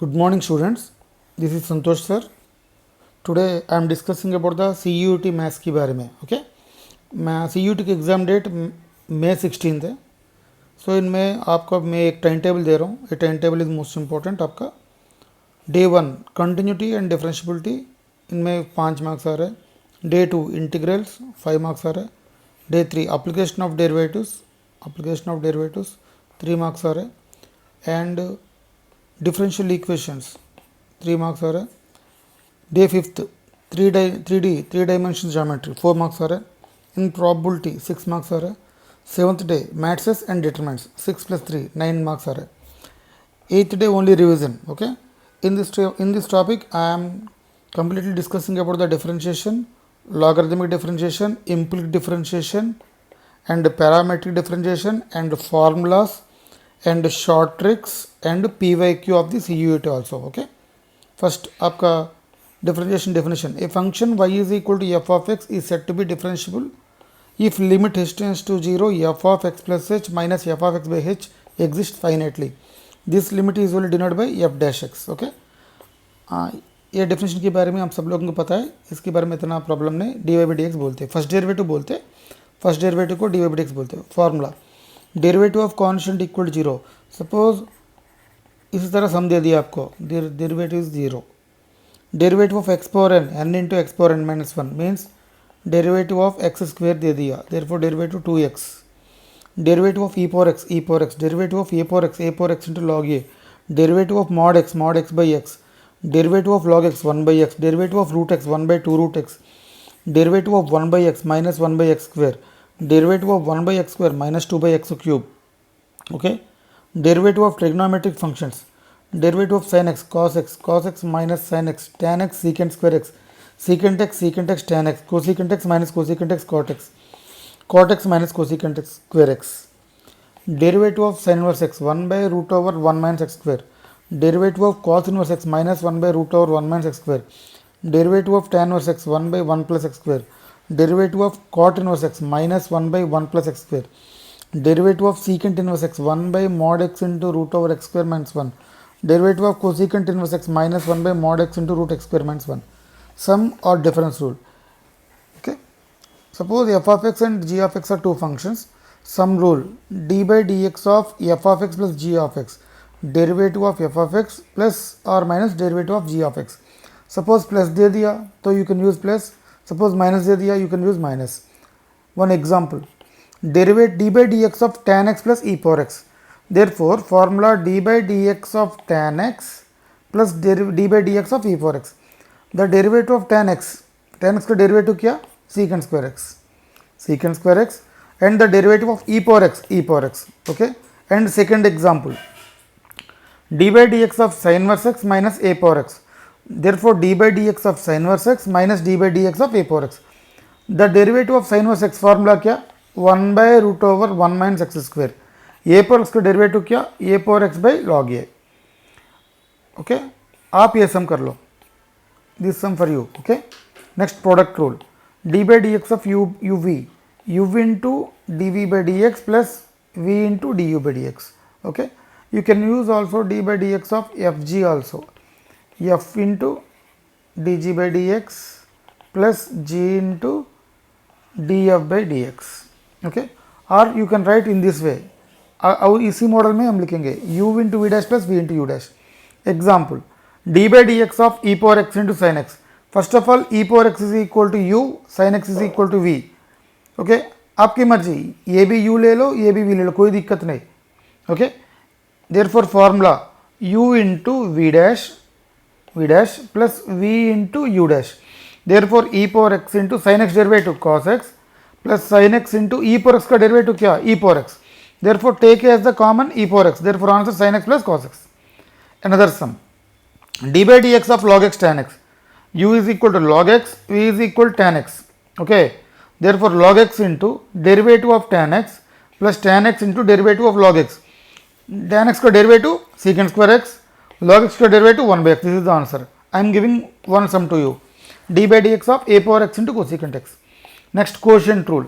Good morning students, this is Santosh sir. Today I am discussing about the CUET maths के बारे में. Okay, मैं CUET की exam date मई 16 है. सो इनमें आपको मैं एक टाइम टेबल दे रहा हूँ. ये time table is most important. आपका डे 1 कंटिन्यूटी एंड डिफरेंशियबिलिटी, इनमें 5 मार्क्स आ रहे हैं. डे 2 इंटीग्रल्स 5 मार्क्स आ रहे हैं. Day 3 application of derivatives 3 marks आ रहे हैं. एंड डिफरेंशियल इक्वेशंस 3 मार्क्स आ रहे हैं. डे 5 3 डायमेंशन ज्योमेट्री 4 मार्क्स आ रहे हैं. इन प्रॉबिलिटी 6 मार्क्स आ रहे हैं. 7th day matrices and determinants 6 + 3 9 marks आ रहे हैं. 8th day only revision. Okay, in this topic I am completely discussing about the differentiation, logarithmic differentiation, implicit differentiation and parametric differentiation and formulas and short tricks and PYQ of the CUET also. Okay, first आपका differentiation definition. A function y is equal to f of x is said to be differentiable if limit h tends to 0 f of x plus h minus f of x by h exists finitely. This limit is usually denoted by f dash x. Okay, ये definition के बारे में आप सब लोगों को पता है. इसके बारे में इतना प्रॉब्लम नहीं. dy by dx बोलते हैं, फर्स्ट डेरिवेटिव बोलते हैं. फर्स्ट डेरिवेटिव को dy by dx बोलते हैं. Formula derivative of constant equal to 0. Suppose इसी तरह सम दे दिया आपको, derivative is 0. Derivative of x power n into x power n minus 1 means derivative of x square दे दिया, therefore derivative 2x. Derivative of e power x, derivative of a power x into log a. Derivative of mod x by x. Derivative of log x 1 by x. Derivative of root x 1 by 2 root x. Derivative of 1 by x minus 1 by x square. Derivative of 1 by x square minus 2 by x cube. Okay, derivative of trigonometric functions. Derivative of sin x cos x minus sin x, tan x secant square x, secant x tan x, cosecant x minus cosecant x cot x minus cosecant x square x. Derivative of sin inverse x 1 by root over 1 minus x square. Derivative of cos inverse x minus 1 by root over 1 minus x square. Derivative of tan inverse x 1 by 1 plus x square. Derivative of cot inverse x minus 1 by 1 plus x square. Derivative of secant inverse x 1 by mod x into root over x square minus 1. Derivative of cosecant inverse x minus 1 by mod x into root x square minus 1. Sum or difference rule. Okay, suppose f of x and g of x are two functions. Sum rule, d by dx of f of x plus g of x, derivative of f of x plus or minus derivative of g of x. Suppose plus दे दिया तो you can use plus, suppose minus दे दिया you can use minus. One example, derivate d by dx of tan x plus e power x. Therefore formula d by dx of tan x plus d by dx of e power x. The derivative of tan x का derivative क्या, secant square x and the derivative of e power x. Okay, and second example, d by dx of sin inverse x minus a power x. Therefore d by dx of sin inverse x minus d by dx of a power x. The derivative of sin inverse x formula क्या, 1 by root over 1 minus x square. a power x का derivative क्या, a power x by log a. Okay, आप ये सम कर लो, this sum for you. Okay, next product rule, d by dx of uv into dv by dx plus v into du by dx. Okay, you can use also d by dx of fg also, f into dg by dx plus g into df by dx. Okay, or you can write in this way. और इसी model में हम लिखेंगे u into v dash plus v into u dash. Example, d by dx of e power x into sin x. First of all, e power x is equal to u, sin x is equal to v. Okay, आपकी मर्जी, ये भी u ले लो ये भी v ले लो, कोई दिक्कत नहीं. Okay, therefore formula u into v dash plus v into u dash. Therefore e power x into sin x derivative cos x plus sin x into e power x का derivative क्या, e power x. Therefore take as the common e power x. Therefore answer sin x plus cos x. Another sum, d by dx of log x tan x. U is equal to log x, v is equal to tan x. Okay, therefore log x into derivative of tan x plus tan x into derivative of log x. Tan x का derivative secant square x, log x का derivative 1 by x. This is the answer. I am giving one sum to you, d by dx of a power x into cosecant x. Next quotient rule,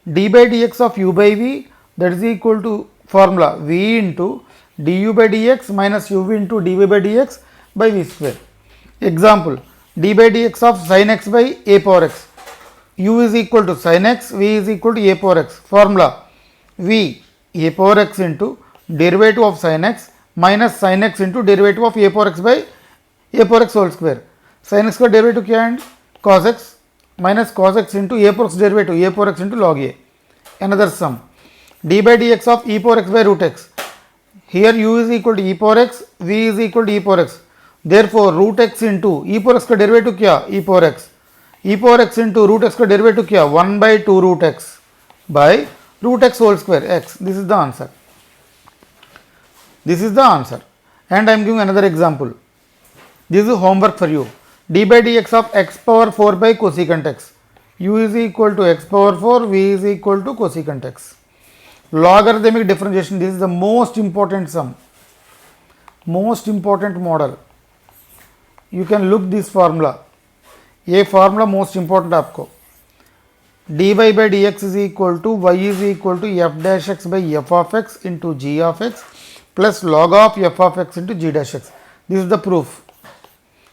d by dx of u by v, that is equal to formula v into du by dx minus uv into dv by dx by v square. Example, d by dx of sin x by a power x. U is equal to sin x, v is equal to a power x. Formula, v a power x into derivative of sin x minus sin x into derivative of a power x by a power x whole square. Sin x का derivative क्या है? Cos x minus cos x into a power x derivative, a power x into log a. Another sum, d by dx of e power x by root x. Here u is equal to e power x, v is equal to e power x. Therefore root x into e power x का derivative क्या? E power x. E power x into root x का derivative क्या? 1 by 2 root x by root x whole square x. This is the answer. This is the answer. And I am giving another example. This is homework for you. D by dx of x power 4 by cosecant x. U is equal to x power 4, v is equal to cosecant x. Logarithmic differentiation, this is the most important sum, most important model. You can look this formula. ये formula most important आपको. dy by dx is equal to y is equal to f dash x by f of x into g of x plus log of f of x into g dash x. This is the proof.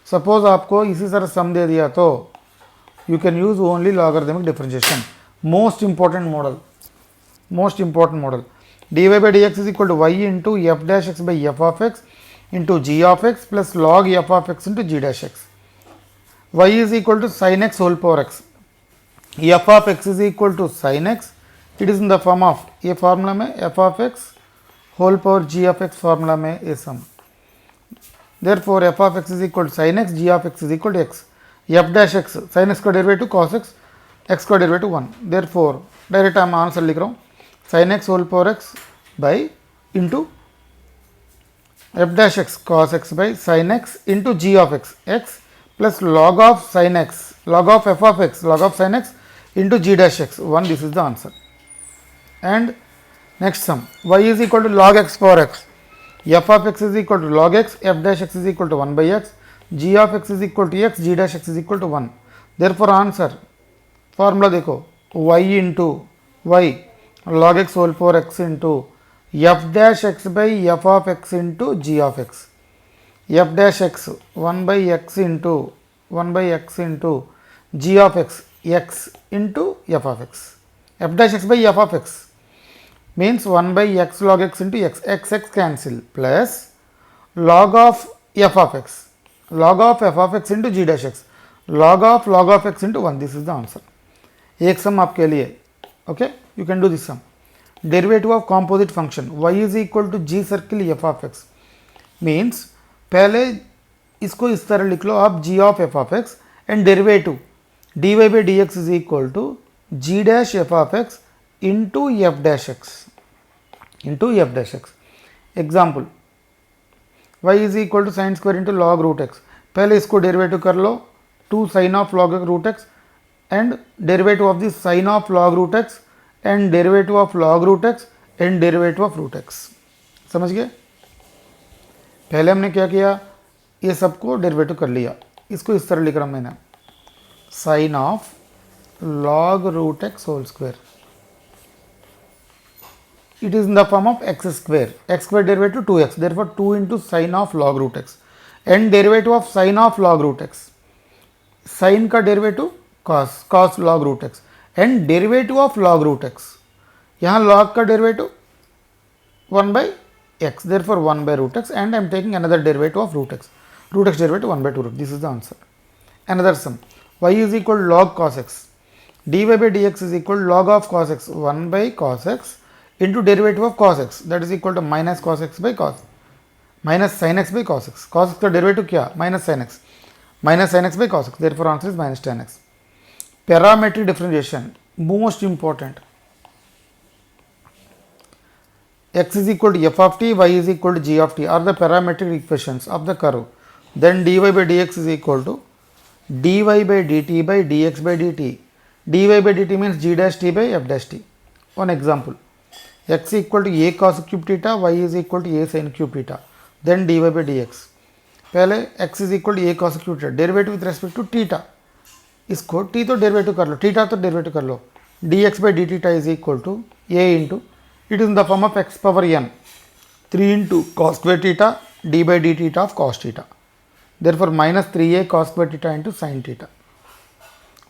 Suppose आपको इसी तरह sum दे दिया तो you can use only logarithmic differentiation. Most important model. Most important model. dy by dx is equal to y into f dash x by f of x into g of x plus log f of x into g dash x. Y is equal to sin x whole power x. F of x is equal to sin x. It is in the form of ये formula में f of x whole power g of x formula में ये sum. Therefore f of x is equal to sin x, g of x is equal to x. F dash x, sin x का derivative cos x, x का derivative 1. Therefore direct हम answer लिख रहा हूँ sin x whole power x by into f dash x cos x by sin x into g of x, x plus log of sin x, log of f of x, log of sin x into g dash x 1. This is the answer. And next sum, y is equal to log x power x, f of x is equal to log x, f dash x is equal to 1 by x, g of x is equal to x, g dash x is equal to 1. Therefore answer, formula देखो, y into y log x whole power x into f dash x by f of x into g of x. F dash x 1 by x into g of x, x into f of x. F dash x by f of x means 1 by x log x into x, x cancel plus log of f of x, log of f of x into g dash x, log of x into 1. This is the answer. एक sum आपके लिए. Okay, you can do this sum. Derivative of composite function y is equal to g circle f of x means पहले इसको इस तरह लिख लो आप g of f of x and derivative dy by dx is equal to g dash f of x into f dash x Example, y is equal to sin square into log root x. पहले इसको derivative कर लो 2 sin of log root x and derivative of the sin of log root x and derivative of log root x and derivative of root x. समझ गए? पहले हमने क्या किया, ये सबको डेरिवेटिव कर लिया. इसको इस तरह लिख रहा हूँ मैंने, sine of log root x whole square. It is in the form of x square derivative 2x, therefore 2 into sine of log root x and derivative of sine of log root x, sine का derivative cos log root x and derivative of log root x. यहाँ log का derivative 1 by x, therefore 1 by root x, and I am taking another derivative of root x derivative 1 by 2 root. This is the answer. Another sum, y is equal to log cos x, dy by dx is equal to log of cos x 1 by cos x into derivative of cos x, that is equal to minus cos x by cos, minus sin x by cos x. Cos x का derivative क्या? minus sin x by cos x, therefore answer is minus tan x. Parametric differentiation, most important. X is equal to f of t, y is equal to g of t are the parametric equations of the curve. Then dy by dx is equal to dy by dt by dx by dt. dy by dt means g dash t by f dash t. One example, x equal to a cos cube theta, y is equal to a sin cube theta. Then dy by dx. पहले x is equal to a cos cube theta, derivative with respect to theta. इसको t तो derivative कर लो, theta तो derivative कर लो. dx by d theta is equal to a into, it is in the form of x power n, 3 into cos square theta d by d theta of cos theta. therefore minus 3a cos square theta into sin theta.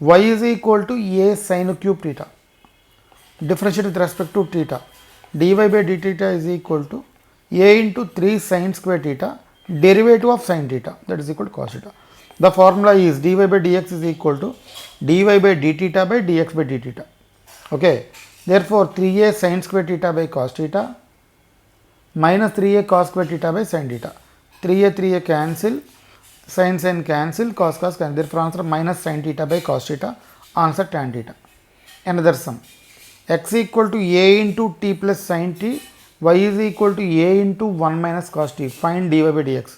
Y is equal to a sin cube theta. Differentiate with respect to theta. dy by d theta is equal to a into 3 sin square theta, derivative of sin theta, that is equal to cos theta. The formula is dy by dx is equal to dy by d theta by dx by d theta. Okay. Therefore, 3a sin square theta by cos theta minus 3a cos square theta by sin theta. 3a cancel, sin cancel, cos cancel. Therefore, answer minus sin theta by cos theta, answer tan theta. Another sum. X equal to a into t plus sin t, y is equal to a into 1 minus cos t. Find dy by dx.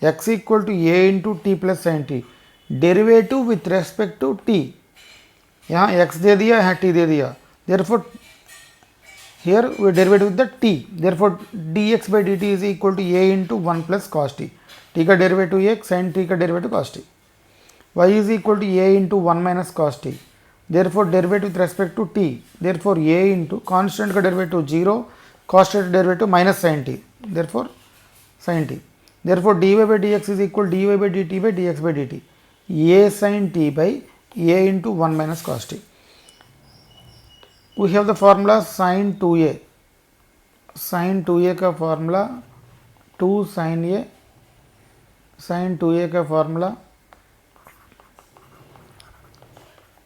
X equal to a into t plus sin t. Derivative with respect to t. यहाँ x दे दिया, यहाँ t दे दिया. Therefore, here we derivative with the t. Therefore, dx by dt is equal to a into 1 plus cos t. T का derivative x, sin t का derivative cos t. Y is equal to a into 1 minus cos t. Therefore, derivative with respect to t. Therefore, a into constant का derivative 0, cos t derivative minus sin t. Therefore, sin t. Therefore, dy by dx is equal to dy by dt by dx by dt. A sin t by a into 1 minus cos t. We have the formula sin 2a. Sin 2a का formula 2 sin a. Sin 2a का formula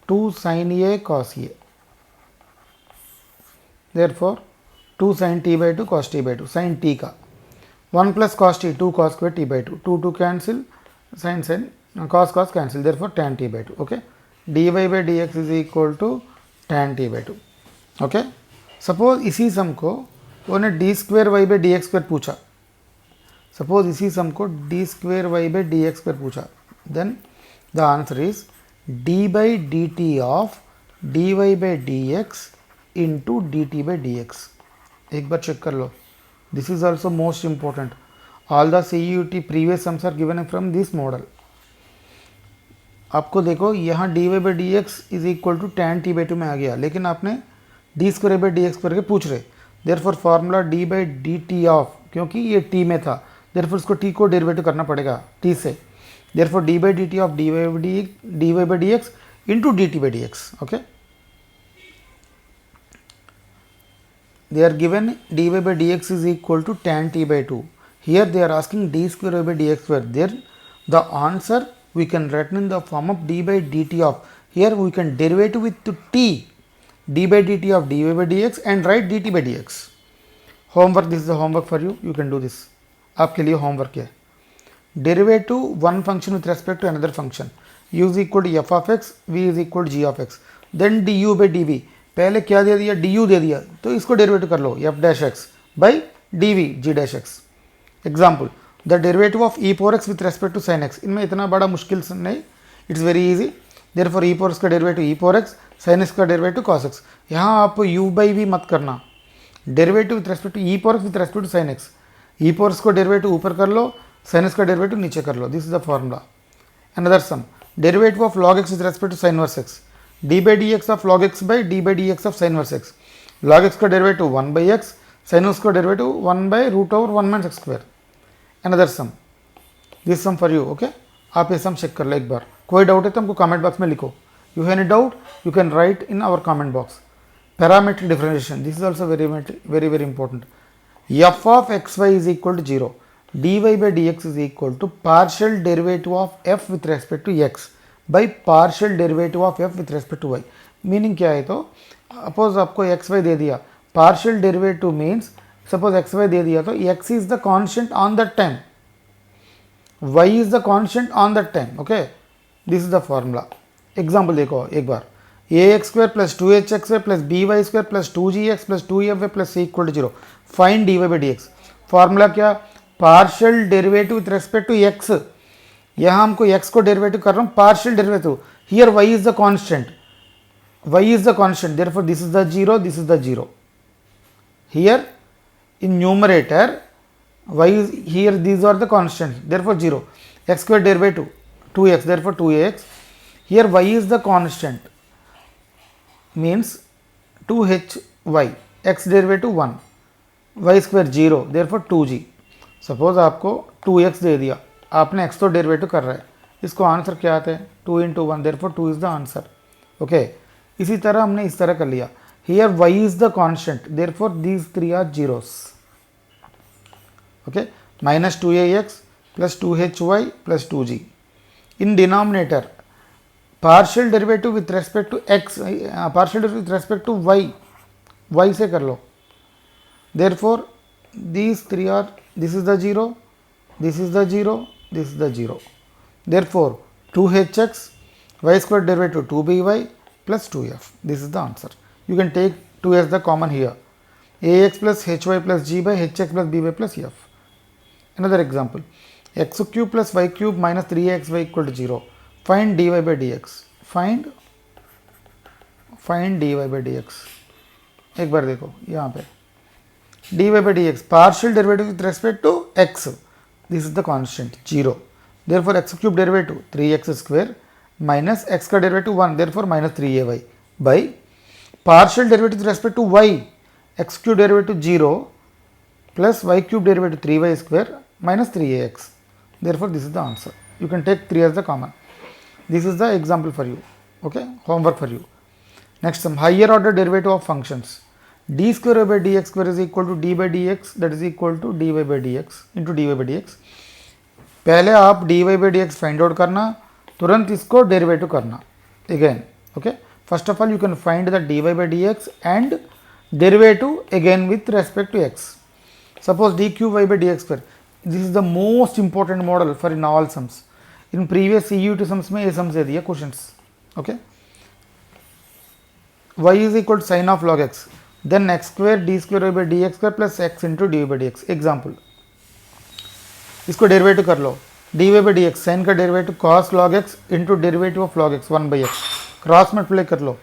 2 sin a cos a. Therefore, 2 sin t by 2 cos t by 2. Sin t का 1 plus cos t, 2 cos square t by 2. 2 cancel, sin cos cancel. Therefore, tan t by 2. Okay. dy by dx is equal to tan t by 2. Okay. Suppose इसी sum को उन्होंने d square y by d x square पूछा. Suppose इसी sum को d square y by d x square पूछा. Then the answer is d by d t of d y by d x into d t by d x. एक बार check कर लो. This is also most important. All the CUET previous sums are given from this model. आपको देखो यहाँ d y by d x is equal to tan t by 2 में आ गया, लेकिन आपने d square by d x करके पूछ रहे. Therefore formula d by d t of, क्योंकि ये टी में था, देयरफॉर इसको टी को डेरिवेटिव करना पड़ेगा टी से. Therefore d by d t of d y by d x into d t by d x. Okay. They are given dy by dx is equal to tan t by 2. Here they are asking d square by dx square. There the answer we can write in the form of d by dt of. Here we can derivative with t, d by dt of dy by dx and write dt by dx. Homework, this is the homework for you. You can do this. आपके लिए homework है. Derivative one function with respect to another function. U is equal to f of x, v is equal to g of x. Then du by dv. पहले क्या दे दिया, du दे दिया, तो इसको derivative कर लो f dash x by dv g dash x. Example, the derivative of e power x with respect to sin x. इनमें इतना बड़ा मुश्किल नहीं, it's very easy. Therefore e power x का derivative e power x, sin x का derivative cos x. यहाँ आप u by v मत करना. Derivative with respect to e power x with respect to sin x. e power x को derivative ऊपर कर लो, sin x का डेरिवेटिव नीचे कर लो. This is the formula. Another sum, derivative of log x with respect to sin inverse x. d by dx of log x by d by dx of sin inverse x. log x का derivative 1 by x, sin inverse का derivative 1 by root over 1 minus x square. Another sum, this sum for you. Okay, आप ये sum check कर लो एक बार. कोई doubt है तो हमको कमेंट बॉक्स में लिखो. You have any doubt, you can write in our comment box. Parametric differentiation, this is also very important. f of xy is equal to 0. dy by dx is equal to partial derivative of f with respect to x by partial derivative of f with respect to y. Meaning क्या है, तो suppose आपको x y दे दिया, partial derivative means suppose x y दे दिया तो x is the constant on that time, y is the constant on that time. Okay, this is the formula. Example देखो एक बार, a x square plus 2h x plus b y square plus 2gx plus 2f plus c equal to 0. Find dy by dx. Formula क्या, partial derivative with respect to x. यहाँ हमको x को derivative कर रहा हूँ, partial derivative. Here y is the constant, y is the constant, therefore this is the 0, this is the 0. Here in numerator y is here, these are the constants, therefore 0. x square derivative 2x, therefore 2ax. Here y is the constant means 2hy, x derivative 1, y square 0, therefore 2g. Suppose आपको 2x दे दिया, आपने x तो derivative कर रहा है, इसको answer क्या आता है 2 into 1, therefore 2 is the answer. Okay, इसी तरह हमने इस तरह कर लिया. Here y is the constant, therefore these 3 are zeros. Okay, minus 2ax plus 2hy plus 2g. In denominator, partial derivative with respect to x, partial derivative with respect to y से कर लो. Therefore these three are, this is the 0, this is the 0, this is the 0. Therefore 2hx y square derivative 2by plus 2f. This is the answer. You can take 2 as the common here. ax plus hy plus g by hx plus by plus f. Another example, x cube plus y cube minus 3xy equal to 0. Find dy by dx. Find dy by dx. एक बार देखो यहाँ पे dy by dx, partial derivative with respect to x. This is the constant 0. Therefore x cube derivative 3x square minus x का derivative 1, therefore minus 3ay by partial derivative with respect to y, x cube derivative 0 plus y cube derivative 3y square minus 3ax. Therefore this is the answer. You can take 3 as the common. This is the example for you. Okay, homework for you. Next, some higher order derivative of functions. D square by dx square is equal to d by dx, that is equal to dy by dx into dy by dx. पहले आप dy by dx find out करना, तुरंत इसको derivative करना. Again, okay. First of all, you can find the dy by dx and derivative again with respect to x. Suppose d cube y by dx square. This is the most important model for in all sums. In previous CUET sums में ये sums दे दिया questions. Okay. Y is equal to sin of log x. Then x square d square y by dx square plus x into dy by dx. Example. इसको derivative कर लो. dy by dx, sin का derivative cos log x into derivative of log x 1 by x. Cross multiply कर लो.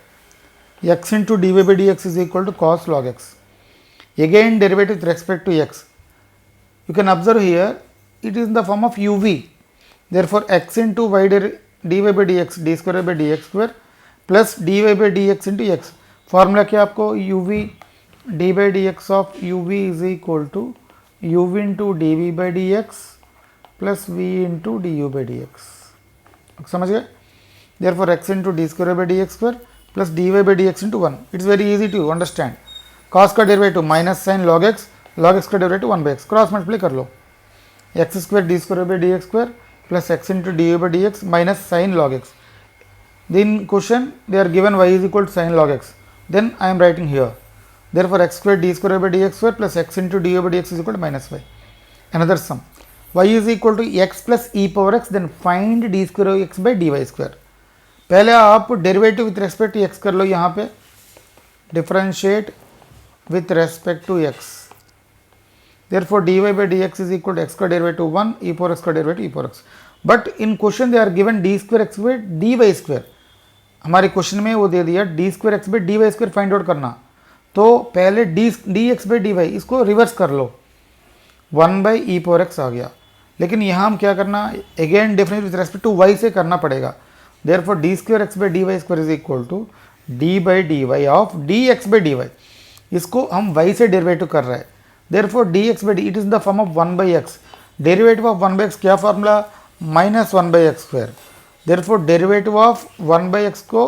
x into dy by dx is equal to cos log x. Again derivative with respect to x. You can observe here it is in the form of uv. Therefore x into y dy by dx, d square by dx square plus dy by dx into x. Formula क्या आपको uv d by dx of uv is equal to uv into dv by dx plus v into du by dx. समझ गए? Therefore x into d square by dx square plus dy by dx into 1. It's very easy to understand. cos का derivative minus sine log x का derivative 1 by x. Cross multiply कर लो. x square d square by dx square plus x into du by dx minus sin log x. In question they are given y is equal to sin log x. Then I am writing here. Therefore x square d square by dx square plus x into du by dx is equal to minus y. Another sum. Y is equal to x plus e power x, then find d square x by dy square. पहले आप derivative with respect to x कर लो. यहाँ पे differentiate with respect to x. Therefore dy by dx is equal to x का derivative 1, e power x का derivative e power x. But in question they are given d square x by dy square. हमारे question में वो दे दिया d square x by dy square find out करना. तो पहले dx by dy इसको reverse कर लो. 1 by e power x आ गया. लेकिन यहाँ हम क्या करना, again difference with respect to y से करना पड़ेगा. Therefore d square x by dy square is equal to d by dy of dx by dy. इसको हम y से डेरिवेटिव कर रहे हैं. Therefore dx by dy it is in the form of 1 by x. Derivative of 1 by x क्या formula, minus 1 by x square. Therefore derivative of 1 by x को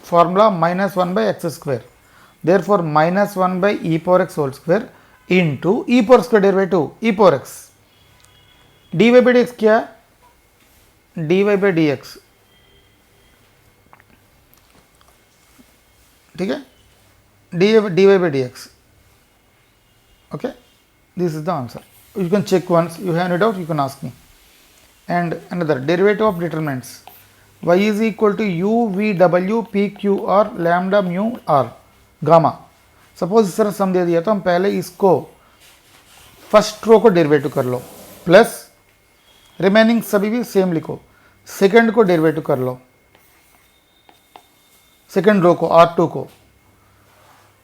formula minus 1 by x square. Therefore minus 1 by e power x whole square into e power x का derivative e power x. dy by dx क्या, dy by dx, ठीक है, dy by dx. Okay, this is the answer. You can check once. You have any doubt, you can ask me. And another derivative of determinants. Y is equal to u v w p q r lambda mu r gamma. Suppose इस तरह sum दे दिया तो हम पहले इसको first row को derivative कर लो प्लस रिमेनिंग सभी भी सेम लिखो. सेकंड को डेरिवेटिव कर लो, सेकंड रो को r2 को,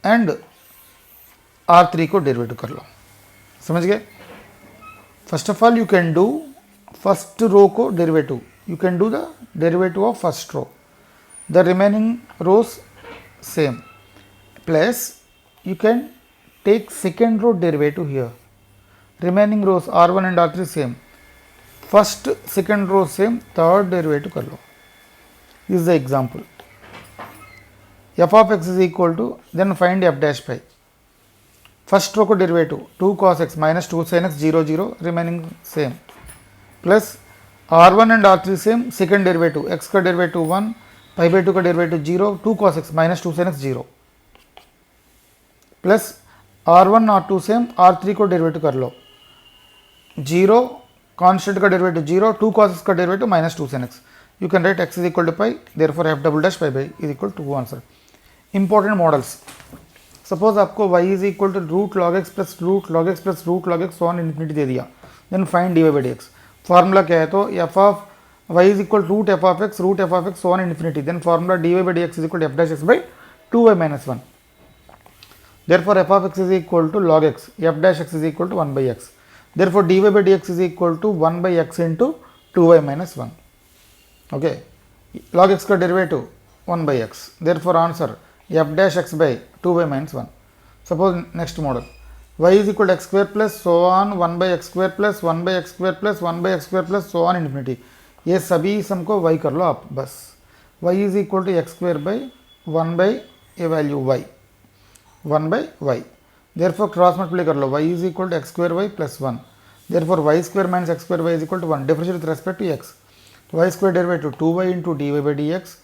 एंड r3 को डेरिवेटिव कर लो. समझ गए? First of all you can do first row को derivative, you can do the derivative of first row, the remaining rows same, plus you can take second row derivative here, remaining rows r1 and r3 same, first second row same, third derivative कर लो. This is the example. F of x is equal to, then find f dash by. First row को derivative 2 cos x minus 2 sin x 0 0 remaining same, plus r1 and r3 same, second derivative x का derivative 1, pi by 2 का derivative 0, 2 cos x minus 2 sin x 0, plus r1 r2 same, r3 को derivative कर लो 0, constant का derivative 0, 2 cos x का derivative minus 2 sin x. You can write x is equal to pi, therefore f double dash pi by is equal to 2 answer. Important models. Suppose आपको y is equal to root log x plus root log x plus root log x so on infinity दे दिया, then find dy by dx. Formula क्या है, तो f of y is equal to root f of x so on infinity, then formula dy by dx is equal to f dash x by 2y minus 1. Therefore f of x is equal to log x, f dash x is equal to 1 by x. Therefore dy by dx is equal to 1 by x into 2y minus 1. Okay, log x का derivative 1 by x, therefore answer f dash x by 2y minus 1. Suppose next model, y is equal to x square plus so on 1 by x square plus 1 by x square plus 1 by x square plus so on infinity. ये सभी सम को y कर लो आप बस. y is equal to x square by 1 by a value y, 1 by y. Therefore cross multiply कर लो, y is equal to x square y plus 1. Therefore y square minus x square y is equal to 1. Differentiate with respect to x. Y square derivative 2y into dy by dx.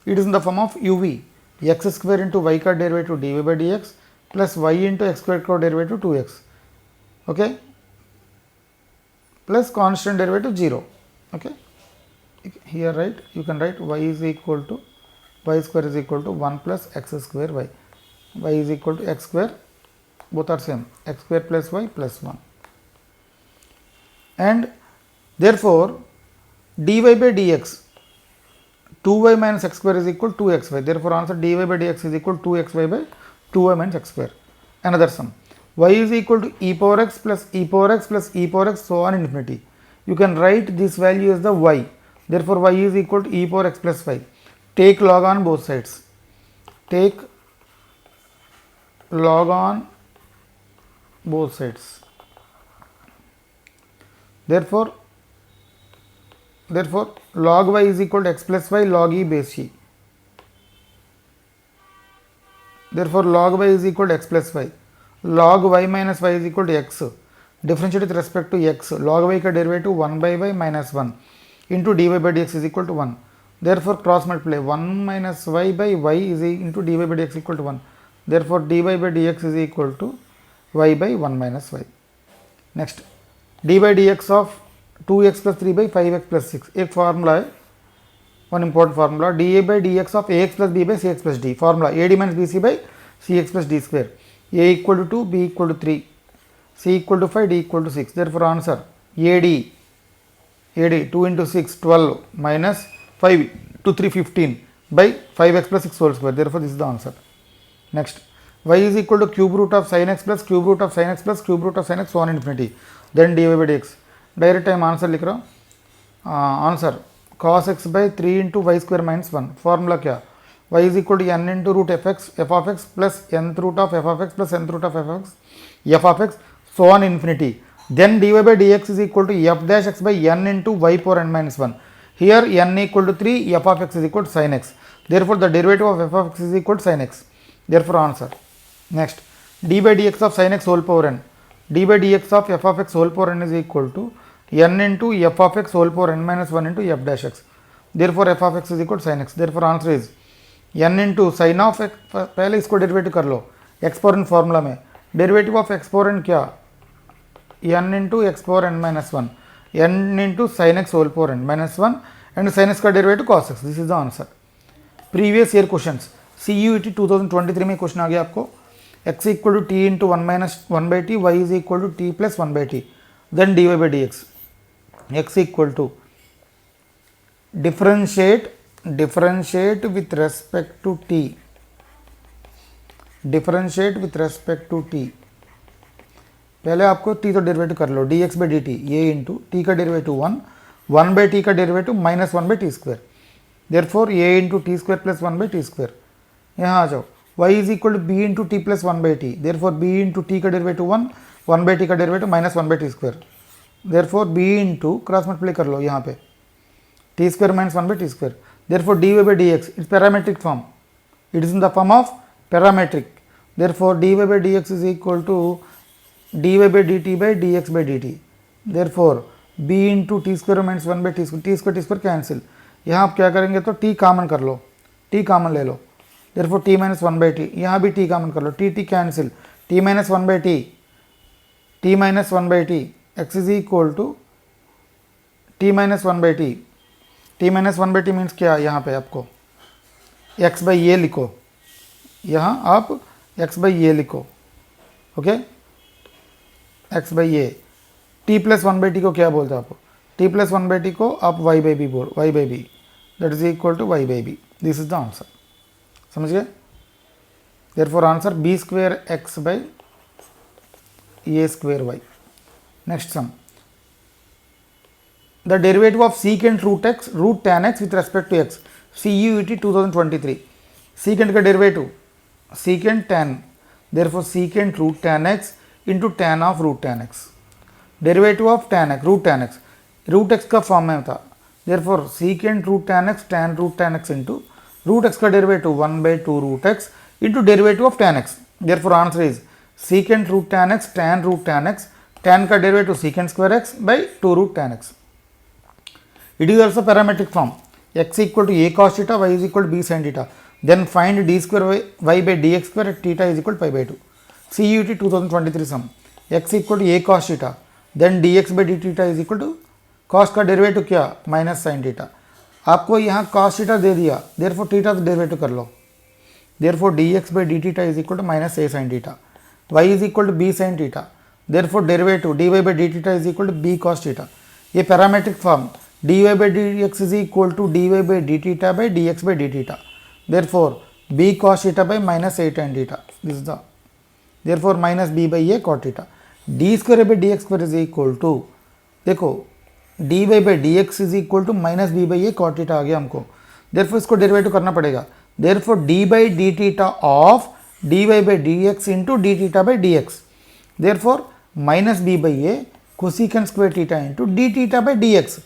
It is in the form of uv, x square into y का derivative dy by dx plus y into x square का derivative 2x. Okay, plus constant derivative 0. Okay, here right, you can write y is equal to, y square is equal to 1 plus x square y. Y is equal to x square, both are same, x square plus y plus 1. And therefore dy by dx, 2y minus x square is equal to 2xy. Therefore answer dy by dx is equal to 2xy by 2y minus x square. Another sum, y is equal to e power x plus e power x plus e power x so on infinity. You can write this value as the y. Therefore y is equal to e power x plus y. Take log on both sides. Take log on both sides. Therefore log y is equal to x plus y log e base e. Therefore log y is equal to x plus y. Log y minus y is equal to x. Differentiate with respect to x. Log y का derivative 1 by y minus 1 into dy by dx is equal to 1. Therefore cross multiply 1 minus y by y is into dy by dx equal to 1. Therefore dy by dx is equal to y by 1 minus y. Next, dy by dx of 2x plus 3 by 5x plus 6. एक formula है, one important formula, dA by dx of ax plus b by cx plus d. Formula ad minus bc by cx plus d square. A equal to 2, b equal to 3, c equal to 5, d equal to 6. Therefore answer ad 2 into 6 12 minus 5 to 3 15 by 5x plus 6 whole square. Therefore this is the answer. Next, y is equal to cube root of sin x plus cube root of sin x plus cube root of sin x so on infinity. Then dy by dx. Direct time answer लिख रहा हूँ. Answer cos x by 3 into y square minus 1. Formula क्या, y is equal to n into root f of x plus nth root of f of x plus nth root of f of x so on infinity. Then dy by dx is equal to f dash x by n into y power n minus 1. Here n equal to 3, f of x is equal to sin x. Therefore the derivative of f of x is equal to sin x. Therefore answer. Next, d by dx of sin x whole power n. d by dx of f of x whole power n is equal to n into f of x whole power n minus 1 into f dash x. Therefore f of x is equal to sin x. Therefore answer is n into sin of x. पहले इसको derivative कर लो, x power n formula में derivative of x power n क्या, n into x power n minus 1, n into sin x whole power n minus 1 and sin x का derivative cos x. This is the answer. Previous year questions, CUET 2023 में question आ गया आपको, x equal to t into 1 minus 1 by t, y is equal to t plus 1 by t. Then dy by dx. X equal to differentiate with respect to t. Differentiate with respect to t. पहले आपको t तो derivative कर लो, dx by dt, ये into t का derivative 1 by t का derivative minus 1 by t square. Therefore ये into t square plus 1 by t square. यहाँ आ जाओ, y is equal to b into t plus 1 by t. Therefore b into t का derivative 1 by t का derivative minus 1 by t square. Therefore b into cross multiply कर लो यहाँ पे t square minus 1 by t square, therefore dy by dx it's parametric form, it is in the form of parametric, therefore dy by dx is equal to dy by dt by dx by dt, therefore b into t square minus 1 by t square cancel, यहाँ आप क्या करेंगे तो t common कर लो, t common ले लो, therefore t minus 1 by t, यहाँ भी t common कर लो, t cancel, t minus 1 by t x is equal to t minus 1 by t, t minus 1 by t means क्या, यहाँ पे आपको x बाई ए लिखो, यहाँ आप x बाई ए लिखो, okay, x by A, t plus 1 by T को क्या बोलते हैं आप, t प्लस 1 बाई टी को आप y बाई बी बोल, y by b that is equal to y by b, this is the answer, समझ गए, therefore answer b square x by a square y। Next sum, the derivative of secant root tan x with respect to x, CUET 2023, secant का derivative secant tan, therefore secant root tan x into tan of root tan x, derivative of tan x root x का form में था, therefore secant root tan x tan root tan x into root x का derivative 1 by 2 root x into derivative of tan x, therefore answer is secant root tan x tan root tan x, tan का derivative secant square x by 2 root tan x. It is also parametric form, x equal to a cos theta, y is equal to b sin theta, then find d square y by dx square at theta is equal to pi by 2. CUET 2023 sum, x equal to a cos theta, then dx by d theta is equal to cos का derivative क्या minus sin theta, आपको यहाँ cos theta दे दिया, therefore theta तो derivative कर लो, therefore dx by d theta is equal to minus a sin theta, y is equal to b sin theta, therefore derivative dy by d theta is equal to b cos theta, ये parametric form dy by dx is equal to dy by d theta by dx by d theta, therefore b cos theta by minus a tan theta, this is the, therefore minus b by a cot theta, d square by dx square is equal to, देखो dy by dx is equal to minus b by a cot theta आ गया हमको, therefore इसको derivative करना पड़ेगा, therefore d by d theta of dy by dx into d theta by dx, therefore minus b by a cosecant square theta into d theta by dx,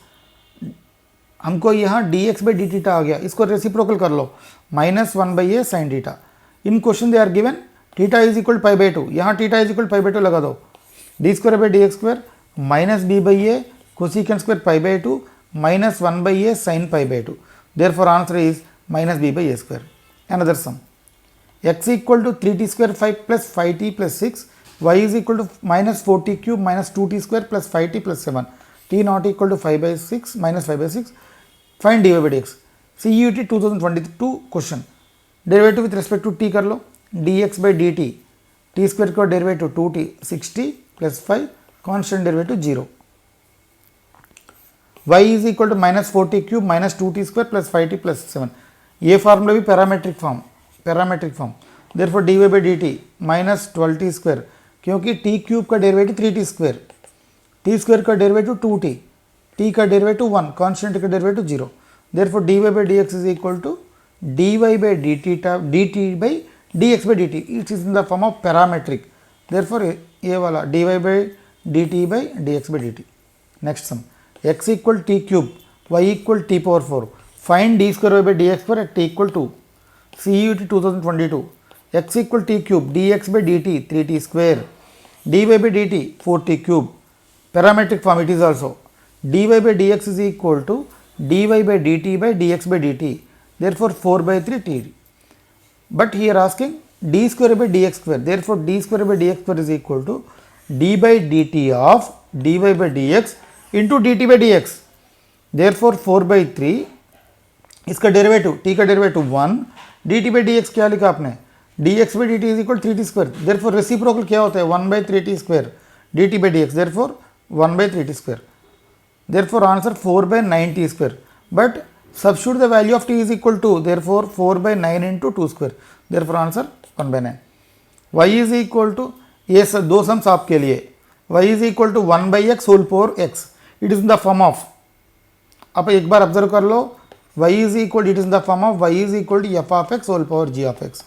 हमको यहाँ dx by d theta आ गया, इसको reciprocal कर लो, minus 1 by a sin theta, in question they are given theta is equal pi by 2, यहाँ theta is equal pi by 2 लगा दो, d square by d x square minus b by a cosecant square pi by 2 minus 1 by a sine pi by 2, therefore answer is minus b by a square. Another sum, x equal to 3t square 5 plus 5t plus 6, y is equal to minus 4t cube minus 2t square plus 5t plus 7, t not equal to 5 by 6 minus 5 by 6, find dy by dx। CUET 2022 क्वेश्चन, derivative with respect to t कर लो, dx by dt, t square का derivative 2t 6t plus 5, constant derivative 0, y is equal to minus 4t cube minus 2t square plus 5t plus 7, ये formula भी parametric form, therefore dy by dt minus 12t square, क्योंकि t cube का derivative 3t square, t square का derivative 2t, t का derivative 1, constant का derivative 0, therefore dy by dx is equal to dy by dt by dx by dt, it is in the form of parametric, therefore ये वाला dy by dt by dx by dt। Next sum, x equal t cube, y equal t power 4, find d square by dx square at t equal to, CUET 2022, x equal t cube dx by dt 3t square, dy by dt 4t cube, parametric form it is also, dy by dx is equal to dy by dt by dx by dt, therefore 4 by 3 t, but here asking d square by dx square, therefore d square by dx square is equal to d by dt of dy by dx into dt by dx, therefore 4 by 3, इसका derivative t का derivative 1, dt by dx क्या लिखा आपने, dx by dt is equal to 3t square, therefore reciprocal क्या होता है 1 by 3t square dt by dx, therefore 1 by 3t square, therefore answer 4 by 9t square, but substitute the value of t is equal to, therefore 4 by 9 into 2 square, therefore answer 1 by 9, y is equal to, ये दो sums आपके लिए, y is equal to 1 by x whole power x, it is in the form of, आप एक बार observe कर लो, y is equal, it is in the form of y is equal to f of x whole power g of x,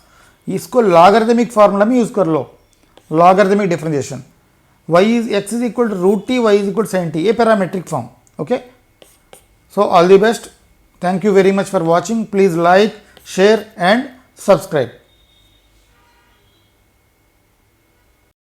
इसको logarithmic formula में use कर लो, logarithmic differentiation, y is x is equal to root t, y is equal to sin t, a parametric form. Okay. So all the best. Thank you very much for watching. Please like, share and subscribe.